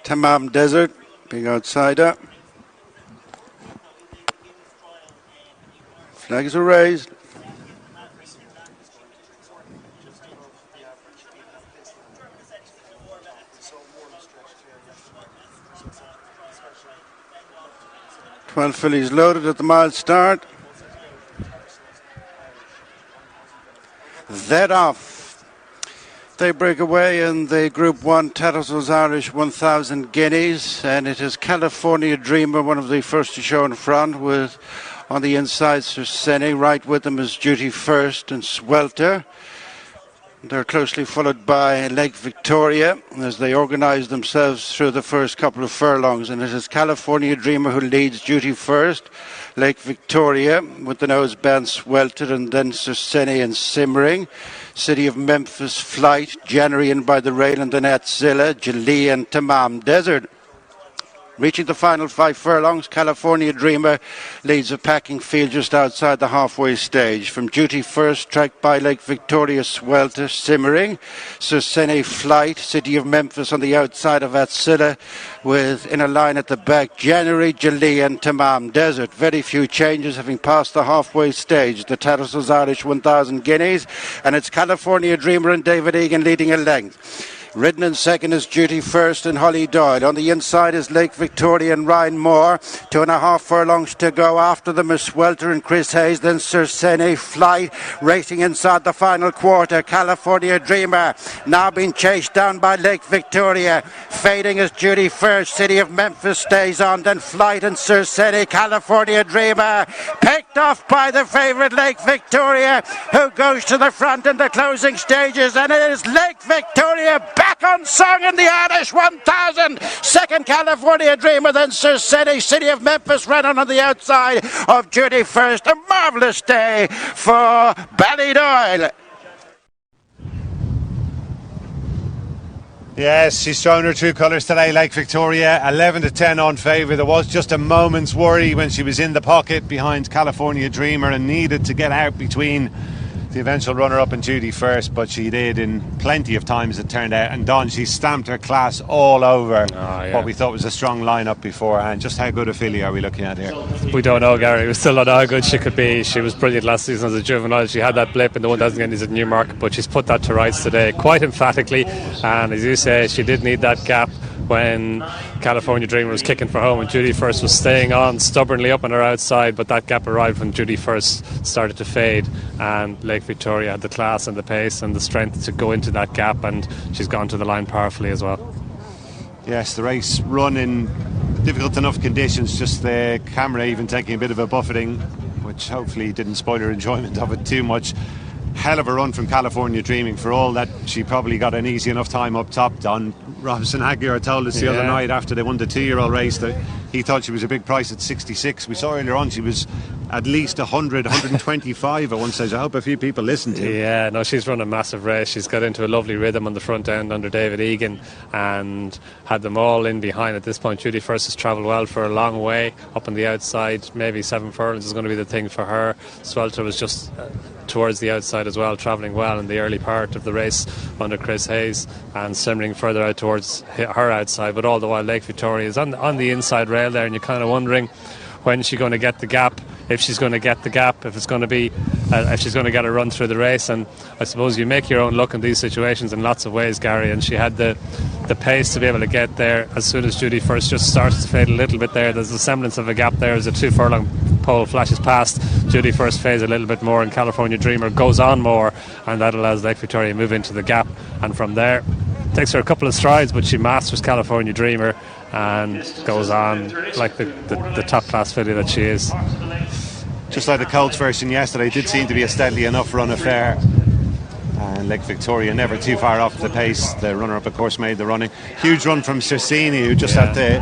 Tamam Desert, big outsider. Flags are raised. Fillies loaded at the mile start. They're off. They break away in the Group 1 Tattersalls Irish 1000 guineas, and it is California Dreamer, one of the first to show in front, with on the inside Cercene. Right with them is Duty First and Swelter. They're closely followed by Lake Victoria as they organise themselves through the first couple of furlongs. And it is California Dreamer who leads Duty First, Lake Victoria with the nose band Swelter, and then Cercene and Simmering. City of Memphis Flight, January in by the rail, and then Atzilla, Jalea and Tamam Desert. Reaching the final 5 furlongs, California Dreamer leads a packing field just outside the halfway stage. From Duty First, tracked by Lake Victoria, Swelter, Simmering, Cercene Flight, City of Memphis on the outside of Atzilla, with in a line at the back, January, Jalea and Tamam Desert. Very few changes having passed the halfway stage. The Tattersalls Irish 1000 guineas, and it's California Dreamer and David Egan leading a length. Ridden in second is Duty First and Holly Doyle. On the inside is Lake Victoria and Ryan Moore. 2.5 furlongs to go. After them is Swelter and Chris Hayes. Then Cercene Flight racing inside the final quarter. California Dreamer now being chased down by Lake Victoria. Fading is Duty First. City of Memphis stays on. Then Flight and Cercene. California Dreamer picked off by the favourite Lake Victoria, who goes to the front in the closing stages. And it is Lake Victoria back on song in the Irish 1000. Second California Dreamer, then Cercene. City of Memphis ran on the outside of Duty First. A marvellous day for Ballydoyle. Yes, she's shown her true colours today, Lake Victoria. 11-10 on favour. There was just a moment's worry when she was in the pocket behind California Dreamer and needed to get out between the eventual runner-up and Duty First, but she did in plenty of times, it turned out. And Don, she stamped her class all over what we thought was a strong lineup beforehand. Just how good a filly are we looking at here? We don't know, Gary. We still don't know how good she could be. She was brilliant last season as a juvenile. She had that blip in the 1000 guineas at Newmarket, but she's put that to rights today quite emphatically. And as you say, she did need that gap when California Dreamer was kicking for home and Duty First was staying on stubbornly up on her outside, but that gap arrived when Duty First started to fade, and Lake Victoria had the class and the pace and the strength to go into that gap, and she's gone to the line powerfully as well. Yes, the race run in difficult enough conditions, just the camera even taking a bit of a buffeting, which hopefully didn't spoil her enjoyment of it too much. Hell of a run from California Dreaming. For all that, she probably got an easy enough time up top. Don Robson Aguirre told us the other night after they won the 2-year-old race that he thought she was a big price at 66. We saw earlier on she was at least 100, 125 at one stage. I hope a few people listen to. Yeah, no, she's run a massive race. She's got into a lovely rhythm on the front end under David Egan and had them all in behind at this point. Duty First has travelled well for a long way up on the outside. Maybe 7 furlongs is going to be the thing for her. Swelter was just towards the outside as well, travelling well in the early part of the race under Chris Hayes, and Simmering further out towards her outside. But all the while Lake Victoria is on the inside rail there, and you're kind of wondering when she's going to get the gap, if she's going to get the gap, if it's going to be if she's going to get a run through the race. And I suppose you make your own luck in these situations in lots of ways, Gary, and she had the pace to be able to get there as soon as Duty First just starts to fade a little bit there. There's a semblance of a gap there as a 2 furlong pole flashes past. Duty First fades a little bit more and California Dreamer goes on more, and that allows Lake Victoria to move into the gap, and from there takes her a couple of strides, but she masters California Dreamer and goes on like the top class filly that she is. Just like the Colts version yesterday, it did seem to be a steadily enough run affair, and Lake Victoria never too far off the pace. The runner-up of course made the running. Huge run from Cercene, who just had to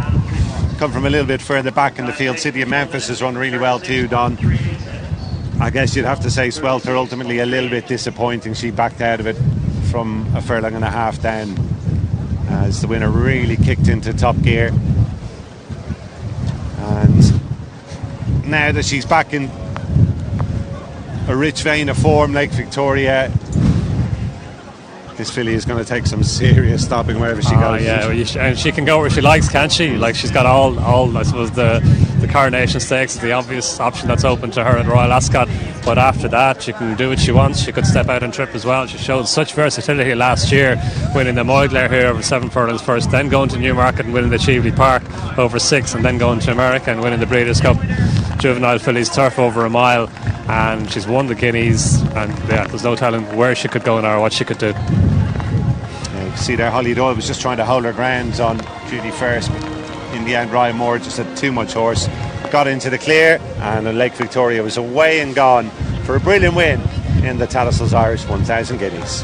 come from a little bit further back in the field. City of Memphis has run really well too, Don. I guess you'd have to say Swelter ultimately a little bit disappointing. She backed out of it from a furlong and a half down as the winner really kicked into top gear. And now that she's back in a rich vein of form, Lake Victoria This filly is going to take some serious stopping wherever she goes. Yeah, and she can go where she likes, can't she? Like, she's got all I suppose the Coronation Stakes is the obvious option that's open to her at Royal Ascot, but after that she can do what she wants. She could step out and trip as well. She showed such versatility last year, winning the Moidler here over 7 furlongs first, then going to Newmarket and winning the Cheveley Park over 6, and then going to America and winning the Breeders' Cup Juvenile Fillies Turf over a mile. And she's won the Guineas, and yeah, there's no telling where she could go now or what she could do. You can see there Holly Doyle was just trying to hold her ground on Judy first, but in the end Ryan Moore just had too much horse, got into the clear, and Lake Victoria was away and gone for a brilliant win in the Tattersalls Irish 1000 Guineas.